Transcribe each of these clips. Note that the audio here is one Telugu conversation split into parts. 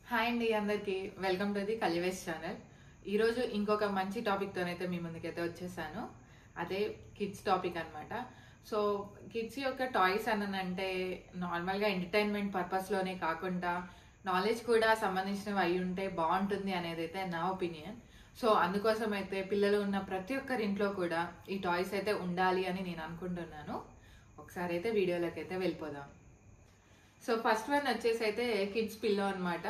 హాయ్ అండి, అందరికి వెల్కమ్ టు ది కలివేస్ ఛానల్. ఈరోజు ఇంకొక మంచి టాపిక్తోనైతే మీ ముందుకైతే వచ్చేసాను. అదే కిడ్స్ టాపిక్ అనమాట. సో కిడ్స్ యొక్క టాయ్స్ అంటే నార్మల్గా ఎంటర్టైన్మెంట్ పర్పస్లోనే కాకుండా నాలెడ్జ్ కూడా సంబంధించినవి అయి ఉంటే బాగుంటుంది అనేది అయితే నా ఒపీనియన్. సో అందుకోసం అయితే పిల్లలు ఉన్న ప్రతి ఒక్కరి ఇంట్లో కూడా ఈ టాయ్స్ అయితే ఉండాలి అని నేను అనుకుంటున్నాను. ఒకసారి అయితే వీడియోలోకి అయితే వెళ్ళిపోదాం. సో ఫస్ట్ వన్ వచ్చేసి అయితే కిడ్స్ పిల్లో అనమాట.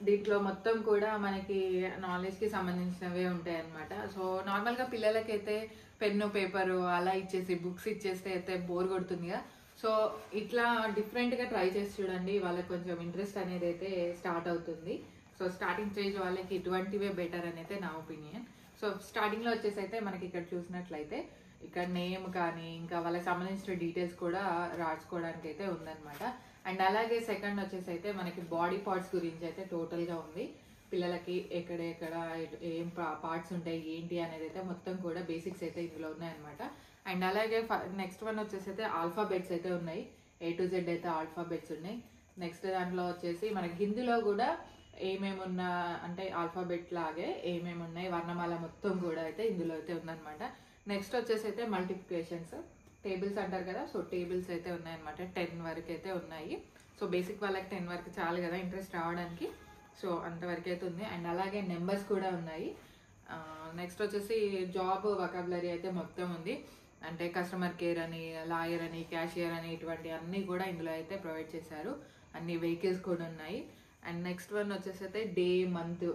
దీంట్లో మొత్తం కూడా మనకి నాలెడ్జ్కి సంబంధించినవే ఉంటాయి అనమాట. సో నార్మల్గా పిల్లలకైతే పెన్ను పేపరు అలా ఇచ్చేసి బుక్స్ ఇచ్చేస్తే అయితే బోర్ కొడుతుందిగా. సో ఇట్లా డిఫరెంట్గా ట్రై చేసి చూడండి, వాళ్ళకి కొంచెం ఇంట్రెస్ట్ అనేది అయితే స్టార్ట్ అవుతుంది. సో స్టార్టింగ్ స్టేజ్ వాళ్ళకి ఇటువంటివే బెటర్ అని అయితే నా ఒపీనియన్. సో స్టార్టింగ్లో వచ్చేసి అయితే మనకి ఇక్కడ చూసినట్లయితే ఇక్కడ నేమ్ కానీ ఇంకా వాళ్ళకి సంబంధించిన డీటెయిల్స్ కూడా రాసుకోవడానికి అయితే ఉందన్నమాట. అండ్ అలాగే సెకండ్ వచ్చేసి అయితే మనకి బాడీ పార్ట్స్ గురించి అయితే టోటల్గా ఉంది. పిల్లలకి ఎక్కడెక్కడ ఏం పార్ట్స్ ఉంటాయి ఏంటి అనేది అయితే మొత్తం కూడా బేసిక్స్ అయితే ఇందులో ఉన్నాయన్నమాట. అండ్ అలాగే నెక్స్ట్ వన్ వచ్చేసి అయితే ఆల్ఫాబెట్స్ అయితే ఉన్నాయి. A to Z అయితే ఆల్ఫాబెట్స్ ఉన్నాయి. నెక్స్ట్ దాంట్లో వచ్చేసి మనకి హిందీలో కూడా ఏమేమి ఉన్నా అంటే ఆల్ఫాబెట్ లాగే ఏమేమి ఉన్నాయి వర్ణమాల మొత్తం కూడా అయితే ఇందులో అయితే ఉందన్నమాట. నెక్స్ట్ వచ్చేసి అయితే మల్టిప్లికేషన్స్ టేబుల్స్ అంటారు కదా. సో టేబుల్స్ అయితే ఉన్నాయన్నమాట. 10 వరకు అయితే ఉన్నాయి. సో బేసిక్ వాళ్ళకి 10 వరకు చాలు కదా ఇంట్రెస్ట్ రావడానికి. సో అంతవరకు అయితే ఉంది. అండ్ అలాగే నెంబర్స్ కూడా ఉన్నాయి. నెక్స్ట్ వచ్చేసి జాబ్ వొకాబులరీ అయితే మొత్తం ఉంది. అంటే కస్టమర్ కేర్ అని, లాయర్ అని, క్యాషియర్ అని ఇటువంటి అన్నీ కూడా ఇందులో అయితే ప్రొవైడ్ చేశారు. అన్ని వెహికల్స్ కూడా ఉన్నాయి. అండ్ నెక్స్ట్ వన్ వచ్చేసి అయితే డే, మంత్,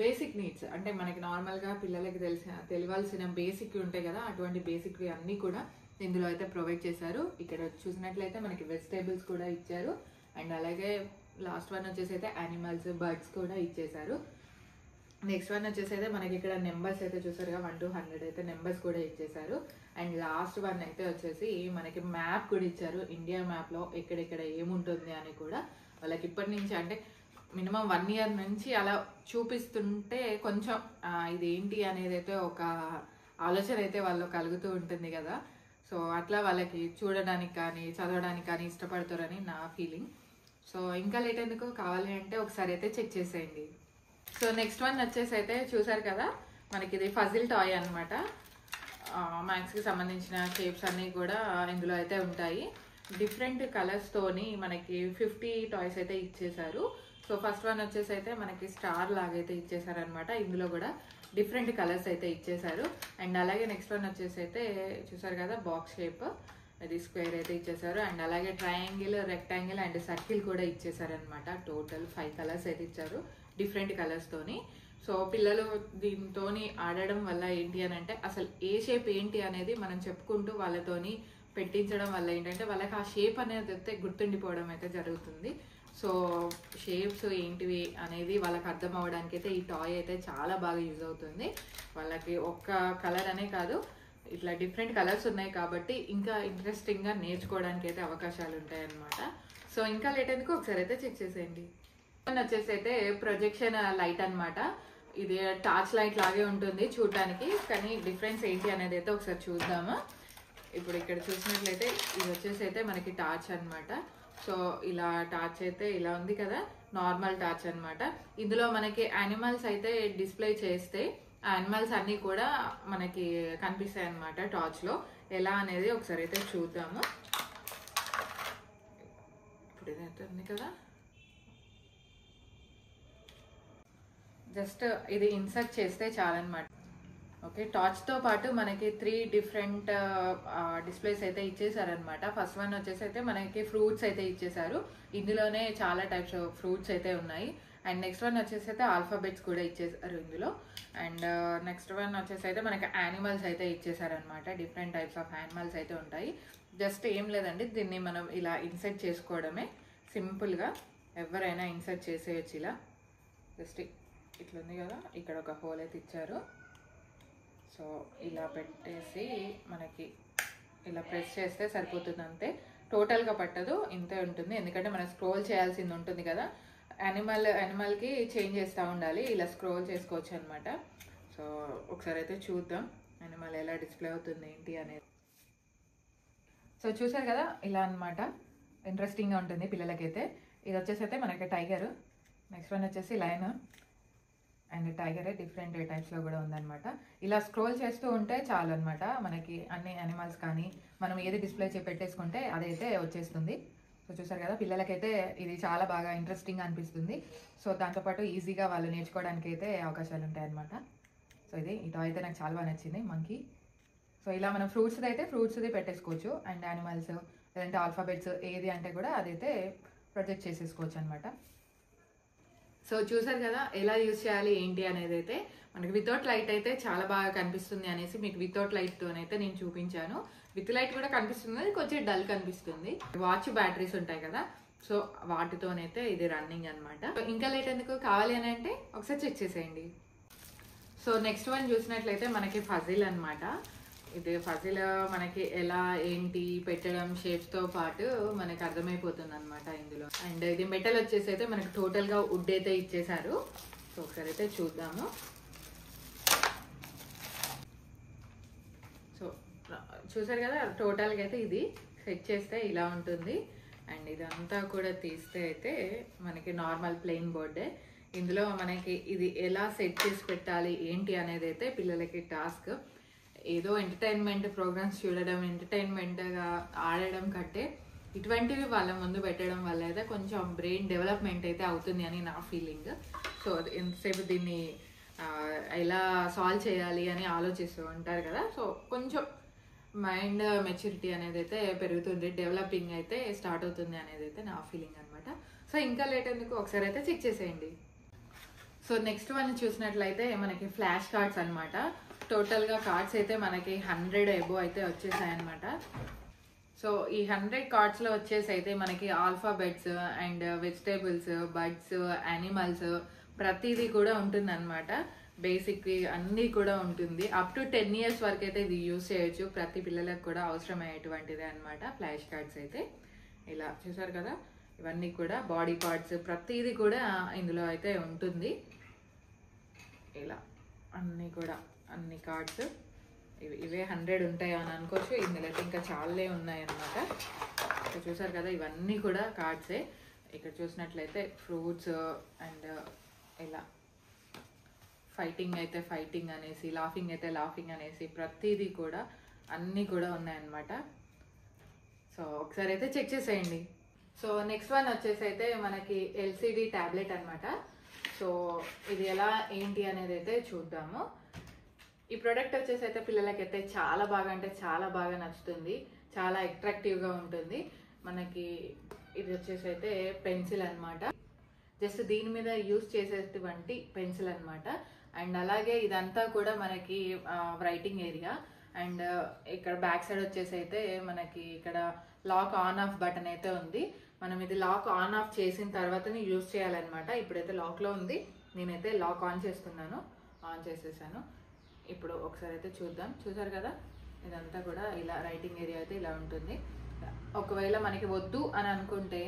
బేసిక్ నీడ్స్ అంటే మనకి నార్మల్గా పిల్లలకి తెలియాల్సిన బేసిక్ ఉంటాయి కదా, అటువంటి బేసిక్వి అన్నీ కూడా ఇందులో అయితే ప్రొవైడ్ చేశారు. ఇక్కడ చూసినట్లయితే మనకి వెజిటేబుల్స్ కూడా ఇచ్చారు. అండ్ అలాగే లాస్ట్ వన్ వచ్చేసి అయితే యానిమల్స్, బర్డ్స్ కూడా ఇచ్చేసారు. నెక్స్ట్ వన్ వచ్చేసి అయితే మనకి ఇక్కడ నెంబర్స్ అయితే చూసారుగా 1 to 100 అయితే నెంబర్స్ కూడా ఇచ్చేసారు. అండ్ లాస్ట్ వన్ అయితే వచ్చేసి మనకి మ్యాప్ కూడా ఇచ్చారు. ఇండియా మ్యాప్లో ఎక్కడెక్కడ ఏముంటుంది అని కూడా వాళ్ళకి ఇప్పటి నుంచి అంటే మినిమం 1 year నుంచి అలా చూపిస్తుంటే కొంచెం ఇదేంటి అనేది అయితే ఒక ఆలోచన అయితే వాళ్ళు కలుగుతూ ఉంటుంది కదా. సో అట్లా వాళ్ళకి చూడడానికి కానీ చదవడానికి కానీ ఇష్టపడతారని నా ఫీలింగ్. సో ఇంకా లేట్ ఎందుకు, కావాలి అంటే ఒకసారి అయితే చెక్ చేసేయండి. సో నెక్స్ట్ వన్ వచ్చేసి అయితే చూసారు కదా మనకి ఇది ఫజిల్ టాయ్ అనమాట. మ్యాథ్స్కి సంబంధించిన షేప్స్ అన్నీ కూడా ఇందులో అయితే ఉంటాయి. డిఫరెంట్ కలర్స్తోని మనకి 50 టాయ్స్ అయితే ఇచ్చేసారు. సో ఫస్ట్ వన్ వచ్చేసి అయితే మనకి స్టార్ లాగైతే ఇచ్చేసారనమాట. ఇందులో కూడా డిఫరెంట్ కలర్స్ అయితే ఇచ్చేసారు. అండ్ అలాగే నెక్స్ట్ వన్ వచ్చేసి అయితే చూసారు కదా బాక్స్ షేప్, అది స్క్వేర్ అయితే ఇచ్చేసారు. అండ్ అలాగే ట్రయాంగిల్, రెక్టాంగిల్ అండ్ సర్కిల్ కూడా ఇచ్చేసారనమాట. టోటల్ 5 కలర్స్ అయితే ఇచ్చారు డిఫరెంట్ కలర్స్తోని. సో పిల్లలు దీంతో ఆడడం వల్ల ఏంటి అని అంటే అసలు ఏ షేప్ ఏంటి అనేది మనం చెప్పుకుంటూ వాళ్ళతోని పెట్టించడం వల్ల ఏంటంటే వాళ్ళకి ఆ షేప్ అనేది అయితే గుర్తుండిపోవడం అయితే జరుగుతుంది. సో షేప్స్ ఏంటివి అనేది వాళ్ళకి అర్థం అవ్వడానికి అయితే ఈ టాయ్ అయితే చాలా బాగా యూజ్ అవుతుంది. వాళ్ళకి ఒక్క కలర్ అనే కాదు, ఇట్లా డిఫరెంట్ కలర్స్ ఉన్నాయి కాబట్టి ఇంకా ఇంట్రెస్టింగ్గా నేర్చుకోవడానికి అయితే అవకాశాలు ఉంటాయి అన్నమాట. సో ఇంకా లేట్ ఎందుకు ఒకసారి అయితే చెక్ చేసేయండి. వచ్చేసి అయితే ప్రొజెక్షన్ లైట్ అనమాట. ఇది టార్చ్ లైట్ లాగే ఉంటుంది చూడటానికి, కానీ డిఫరెన్స్ ఏంటి అనేది అయితే ఒకసారి చూద్దాము. ఇప్పుడు ఇక్కడ చూసినట్లయితే ఇది వచ్చేసి అయితే మనకి టార్చ్ అనమాట. సో ఇలా టార్చ్ అయితే ఇలా ఉంది కదా, నార్మల్ టార్చ్ అనమాట. ఇందులో మనకి యానిమల్స్ అయితే డిస్ప్లే చేస్తే ఆ యానిమల్స్ అన్నీ కూడా మనకి కనిపిస్తాయి అనమాట టార్చ్లో. ఎలా అనేది ఒకసారి అయితే చూద్దాము. ఇప్పుడు ఇదైతే ఉంది కదా, జస్ట్ ఇది ఇన్సర్ట్ చేస్తే చాలన్నమాట. ఓకే, టార్చ్తో పాటు మనకి 3 డిఫరెంట్ డిస్ప్లేస్ అయితే ఇచ్చేసారనమాట. ఫస్ట్ వన్ వచ్చేసి అయితే మనకి ఫ్రూట్స్ అయితే ఇచ్చేసారు. ఇందులోనే చాలా టైప్స్ ఆఫ్ ఫ్రూట్స్ అయితే ఉన్నాయి. అండ్ నెక్స్ట్ వన్ వచ్చేసి అయితే ఆల్ఫాబెట్స్ కూడా ఇచ్చేసారు ఇందులో. అండ్ నెక్స్ట్ వన్ వచ్చేసి అయితే మనకి యానిమల్స్ అయితే ఇచ్చేసారనమాట. డిఫరెంట్ టైప్స్ ఆఫ్ యానిమల్స్ అయితే ఉంటాయి. జస్ట్ ఏం లేదండి, దీన్ని మనం ఇలా ఇన్సర్ట్ చేసుకోవడమే. సింపుల్గా ఎవరైనా ఇన్సర్ట్ చేసేయచ్చు ఇలా. జస్ట్ ఇట్లా ఉంది కదా, ఇక్కడ ఒక హోల్ అయితే ఇచ్చారు. సో ఇలా పెట్టేసి మనకి ఇలా ప్రెస్ చేస్తే సరిపోతుంది అంతే. టోటల్గా పట్టదు, ఇంతే ఉంటుంది. ఎందుకంటే మనం స్క్రోల్ చేయాల్సింది ఉంటుంది కదా, యానిమల్కి చేంజ్ చేస్తూ ఉండాలి. ఇలా స్క్రోల్ చేసుకోవచ్చు అనమాట. సో ఒకసారి అయితే చూద్దాం యానిమల్ ఎలా డిస్ప్లే అవుతుంది ఏంటి అనేది. సో చూసారు కదా ఇలా అనమాట. ఇంట్రెస్టింగ్గా ఉంటుంది పిల్లలకైతే. ఇది వచ్చేసి అయితే మనకి టైగర్, నెక్స్ట్ వన్ వచ్చేసి లయన్ అండ్ టైగరే డిఫరెంట్ టైప్స్లో కూడా ఉందన్నమాట. ఇలా స్క్రోల్ చేస్తూ ఉంటే చాలు అనమాట, మనకి అన్ని యానిమల్స్ కానీ మనం ఏది డిస్ప్లే పెట్టేసుకుంటే అదైతే వచ్చేస్తుంది. సో చూసారు కదా, పిల్లలకైతే ఇది చాలా బాగా ఇంట్రెస్టింగ్గా అనిపిస్తుంది. సో దాంతోపాటు ఈజీగా వాళ్ళు నేర్చుకోవడానికి అయితే అవకాశాలు ఉంటాయి అనమాట. సో ఈ టాయ్ అయితే నాకు చాలా బాగా నచ్చింది, మంకీ. సో ఇలా మనం ఫ్రూట్స్ది అయితే ఫ్రూట్స్ది పెట్టేసుకోవచ్చు, అండ్ యానిమల్స్ లేదంటే ఆల్ఫాబెట్స్ ఏది అంటే కూడా అదైతే ప్రొజెక్ట్ చేసేసుకోవచ్చు అనమాట. సో చూసారు కదా ఎలా యూజ్ చేయాలి ఏంటి అనేది. అయితే మనకి వితౌట్ లైట్ అయితే చాలా బాగా కనిపిస్తుంది అనేసి మీకు వితౌట్ లైట్తోనైతే నేను చూపించాను. విత్ లైట్ కూడా కనిపిస్తుంది, కొంచెం డల్ కనిపిస్తుంది. వాచ్ బ్యాటరీస్ ఉంటాయి కదా, సో వాటితోనైతే ఇది రన్నింగ్ అనమాట. ఇంకా లేట్ ఎందుకు, కావాలి అని అంటే ఒకసారి చెక్ చేసేయండి. సో నెక్స్ట్ వన్ చూసినట్లయితే మనకి ఫజిల్ అనమాట. ఇది ఫజిల్ మనకి ఎలా ఏంటి పెట్టడం షేప్స్తో పాటు మనకి అర్థమైపోతుంది అనమాట ఇందులో. అండ్ ఇది మెటల్ వచ్చేసి అయితే మనకి టోటల్గా వుడ్ అయితే ఇచ్చేసారు. సో ఒకసారి అయితే చూద్దాము. సో చూసారు కదా, టోటల్గా అయితే ఇది సెట్ చేస్తే ఇలా ఉంటుంది. అండ్ ఇదంతా కూడా తీస్తే అయితే మనకి నార్మల్ ప్లెయిన్ బోర్డే. ఇందులో మనకి ఇది ఎలా సెట్ చేసి పెట్టాలి ఏంటి అనేది అయితే పిల్లలకి టాస్క్. ఏదో ఎంటర్టైన్మెంట్ ప్రోగ్రామ్స్ చూడడం, ఎంటర్టైన్మెంట్గా ఆడడం కంటే ఇటువంటివి వాళ్ళ ముందు పెట్టడం వల్ల అయితే కొంచెం బ్రెయిన్ డెవలప్మెంట్ అయితే అవుతుంది అని నా ఫీలింగ్. సో ఎంతసేపు దీన్ని ఎలా సాల్వ్ చేయాలి అని ఆలోచిస్తూ ఉంటారు కదా, సో కొంచెం మైండ్ మెచ్యూరిటీ అనేది అయితే పెరుగుతుంది, డెవలపింగ్ అయితే స్టార్ట్ అవుతుంది అనేది అయితే నా ఫీలింగ్ అనమాట. సో ఇంకా లేట్ ఎందుకు, ఒకసారి అయితే చెక్ చేసేయండి. సో నెక్స్ట్ వన్ చూసినట్లయితే మనకి ఫ్లాష్ కార్డ్స్ అనమాట. టోటల్గా కార్డ్స్ అయితే మనకి 100 ఎబో అయితే వచ్చేసాయి అనమాట. సో ఈ 100 కార్డ్స్లో వచ్చేసి అయితే మనకి alphabets and vegetables, birds, animals ప్రతిదీ కూడా ఉంటుంది అనమాట. బేసిక్ అన్నీ కూడా ఉంటుంది. అప్ టు 10 years వరకు అయితే ఇది యూజ్ చేయొచ్చు, ప్రతి పిల్లలకు కూడా అవసరమయ్యేటువంటిదే అనమాట ఫ్లాష్ కార్డ్స్ అయితే. ఇలా చూసారు కదా, ఇవన్నీ కూడా బాడీ పార్ట్స్ ప్రతిదీ కూడా ఇందులో అయితే ఉంటుంది. ఇలా అన్ని కార్డ్స్ ఇవే 100 ఉంటాయి అని అనుకోవచ్చు. ఇందులో అయితే ఇంకా చాలానే ఉన్నాయి అనమాట. ఇక్కడ చూసారు కదా, ఇవన్నీ కూడా కార్డ్సే. ఇక్కడ చూసినట్లయితే ఫ్రూట్స్ అండ్ ఇలా ఫైటింగ్ అయితే ఫైటింగ్ అనేసి, లాఫింగ్ అయితే లాఫింగ్ అనేసి ప్రతిదీ కూడా అన్నీ కూడా ఉన్నాయన్నమాట. సో ఒకసారి అయితే చెక్ చేసేయండి. సో నెక్స్ట్ వన్ వచ్చేసి అయితే మనకి ఎల్సిడి ట్యాబ్లెట్ అనమాట. సో ఇది ఎలా ఏంటి అనేది అయితే చూద్దాము. ఈ ప్రోడక్ట్ వచ్చేసి అయితే పిల్లలకైతే చాలా బాగా అంటే చాలా బాగా నచ్చుతుంది, చాలా అట్రాక్టివ్గా ఉంటుంది. మనకి ఇది వచ్చేసి అయితే పెన్సిల్ అనమాట. జస్ట్ దీని మీద యూజ్ చేసేటువంటి పెన్సిల్ అనమాట. అండ్ అలాగే ఇదంతా కూడా మనకి రైటింగ్ ఏరియా. అండ్ ఇక్కడ బ్యాక్ సైడ్ వచ్చేసి అయితే మనకి ఇక్కడ లాక్ ఆన్ ఆఫ్ బటన్ అయితే ఉంది. మనం ఇది లాక్ ఆన్ ఆఫ్ చేసిన తర్వాతనే యూజ్ చేయాలన్నమాట. ఇప్పుడైతే లాక్లో ఉంది, నేనైతే లాక్ ఆన్ చేస్తున్నాను, ఆన్ చేసేసాను. ఇప్పుడు ఒకసారి అయితే చూద్దాం. చూసారు కదా, ఇదంతా కూడా ఇలా రైటింగ్ ఏరియా అయితే ఇలా ఉంటుంది. ఒకవేళ మనకి వద్దు అని అనుకుంటే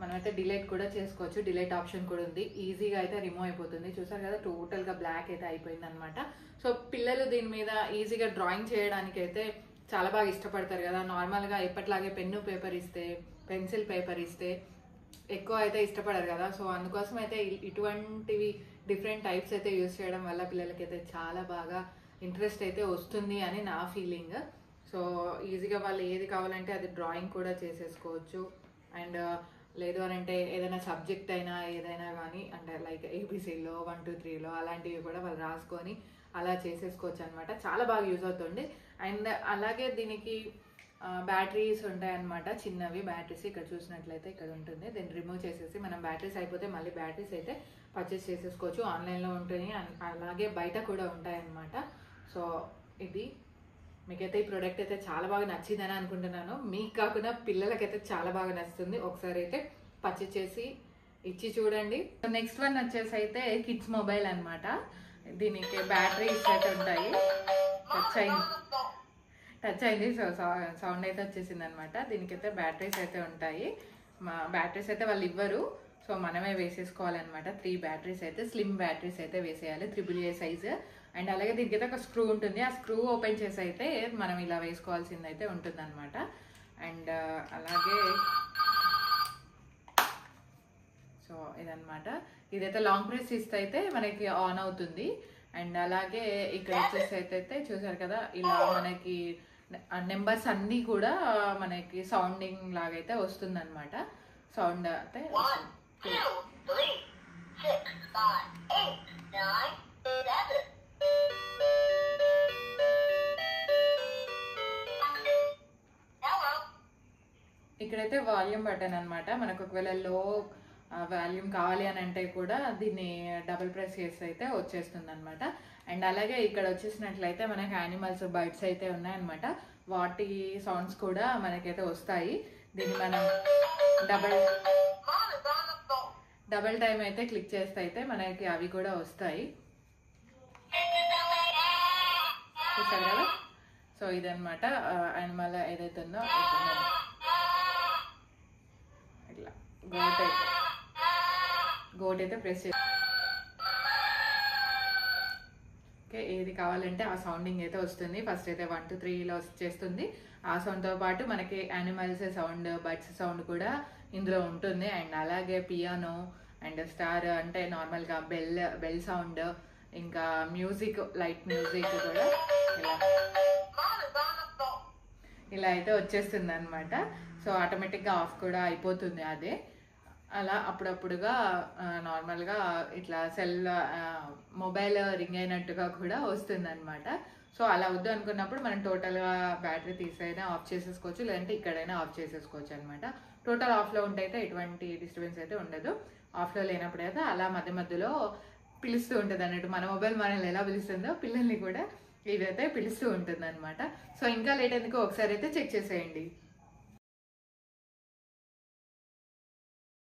మనమైతే డిలీట్ కూడా చేసుకోవచ్చు, డిలీట్ ఆప్షన్ కూడా ఉంది. ఈజీగా అయితే రిమూవ్ అయిపోతుంది. చూసారు కదా, టోటల్గా బ్లాక్ అయితే అయిపోయింది అనమాట. సో పిల్లలు దీని మీద ఈజీగా డ్రాయింగ్ చేయడానికి అయితే చాలా బాగా ఇష్టపడతారు కదా. నార్మల్గా ఎప్పటిలాగే పెన్ను పేపర్ ఇస్తే, పెన్సిల్ పేపర్ ఇస్తే ఎక్కువ అయితే ఇష్టపడరు కదా. సో అందుకోసం అయితే ఇటువంటివి డిఫరెంట్ టైప్స్ అయితే యూజ్ చేయడం వల్ల పిల్లలకైతే చాలా బాగా ఇంట్రెస్ట్ అయితే వస్తుంది అని నా ఫీలింగ్. సో ఈజీగా వాళ్ళు ఏది కావాలంటే అది డ్రాయింగ్ కూడా చేసేసుకోవచ్చు. అండ్ లేదు అని అంటే ఏదైనా సబ్జెక్ట్ అయినా ఏదైనా కానీ అంటే లైక్ ఏబిసిలో 1 2 3లో అలాంటివి కూడా వాళ్ళు రాసుకొని అలా చేసేసుకోవచ్చు అనమాట. చాలా బాగా యూజ్ అవుతుంది. అండ్ అలాగే దీనికి బ్యాటరీస్ ఉంటాయి అన్నమాట, చిన్నవి బ్యాటరీస్. ఇక్కడ చూసినట్లయితే ఇక్కడ ఉంటుంది. దీన్ని రిమూవ్ చేసేసి మనం బ్యాటరీస్ అయిపోతే మళ్ళీ బ్యాటరీస్ అయితే పర్చేస్ చేసేసుకోవచ్చు. ఆన్లైన్లో ఉంటుంది, అలాగే బయట కూడా ఉంటాయన్నమాట. సో ఇది మీకైతే ఈ ప్రోడక్ట్ అయితే చాలా బాగా నచ్చిందని అనుకుంటున్నాను. మీకు కాకుండా పిల్లలకైతే చాలా బాగా నచ్చుతుంది. ఒకసారి అయితే పర్చేస్ చేసి ఇచ్చి చూడండి. నెక్స్ట్ వన్ వచ్చేసి అయితే కిడ్స్ మొబైల్ అనమాట. దీనికి బ్యాటరీస్ అయితే ఉంటాయి. టచ్ అయింది, సో సౌండ్ అయితే వచ్చేసింది అనమాట. దీనికైతే బ్యాటరీస్ అయితే ఉంటాయి. బ్యాటరీస్ అయితే వాళ్ళు ఇవ్వరు, సో మనమే వేసేసుకోవాలన్నమాట. 3 బ్యాటరీస్ అయితే స్లిమ్ బ్యాటరీస్ అయితే వేసేయాలి, 3AA సైజు. అండ్ అలాగే దీనికైతే ఒక స్క్రూ ఉంటుంది, ఆ స్క్రూ ఓపెన్ చేసి అయితే మనం ఇలా వేసుకోవాల్సింది అయితే ఉంటుంది అనమాట. అండ్ అలాగే ఇదనమాట. ఇదైతే లాంగ్ ప్రెస్ ఇస్తే అయితే మనకి ఆన్ అవుతుంది. అండ్ అలాగే ఇక్కడ వచ్చేసి అయితే చూసారు కదా, ఇలా మనకి నెంబర్స్ అన్నీ కూడా మనకి సౌండింగ్ లాగైతే వస్తుంది అనమాట. సౌండ్ అయితే ఇక్కడైతే వాల్యూమ్ బటన్ అనమాట. మనకు ఒకవేళ లో వాల్యూమ్ కావాలి అని అంటే కూడా దీన్ని డబుల్ ప్రెస్ చేసి అయితే వచ్చేస్తుంది అనమాట. అండ్ అలాగే ఇక్కడ వచ్చేసినట్లయితే మనకి యానిమల్స్, బర్డ్స్ అయితే ఉన్నాయన్నమాట. వాటి సౌండ్స్ కూడా మనకైతే వస్తాయి. దీన్ని మనం డబల్ టైం అయితే క్లిక్ చేస్తే అయితే మనకి అవి కూడా వస్తాయి. చూసారు కదా. సో ఇదనమాట యానిమల్ ఏదైతే ఉందో. ఇట్లా గోట్ అయితే ప్రెస్ చేసి ఓకే, ఏది కావాలంటే ఆ సౌండింగ్ అయితే వస్తుంది. ఫస్ట్ అయితే 1 2 3లో చేస్తుంది. ఆ సౌండ్తో పాటు మనకి యానిమల్స్ సౌండ్, బర్డ్స్ సౌండ్ కూడా ఇందులో ఉంటుంది. అండ్ అలాగే పియానో అండ్ స్టార్ అంటే నార్మల్గా బెల్ సౌండ్, ఇంకా మ్యూజిక్, లైట్ మ్యూజిక్ కూడా ఇలా అయితే వచ్చేస్తుంది అనమాట. సో ఆటోమేటిక్గా ఆఫ్ కూడా అయిపోతుంది అదే. అలా అప్పుడప్పుడుగా నార్మల్గా ఇట్లా మొబైల్ రింగ్ అయినట్టుగా కూడా వస్తుంది అనమాట. సో అలా వద్దు అనుకున్నప్పుడు మనం టోటల్గా బ్యాటరీ తీసైనా ఆఫ్ చేసేసుకోవచ్చు, లేదంటే ఇక్కడైనా ఆఫ్ చేసేసుకోవచ్చు అనమాట. టోటల్ ఆఫ్లో ఉంటే అయితే ఎటువంటి డిస్టర్బెన్స్ అయితే ఉండదు. ఆఫ్లో లేనప్పుడు అయితే అలా మధ్య మధ్యలో పిలుస్తూ ఉంటుంది అన్నట్టు. మన మొబైల్ మనల్ని ఎలా పిలుస్తుందో పిల్లల్ని కూడా ఇదైతే పిలుస్తూ ఉంటుంది అనమాట. సో ఇంకా లేట్ ఎందుకు ఒకసారి అయితే చెక్ చేసేయండి.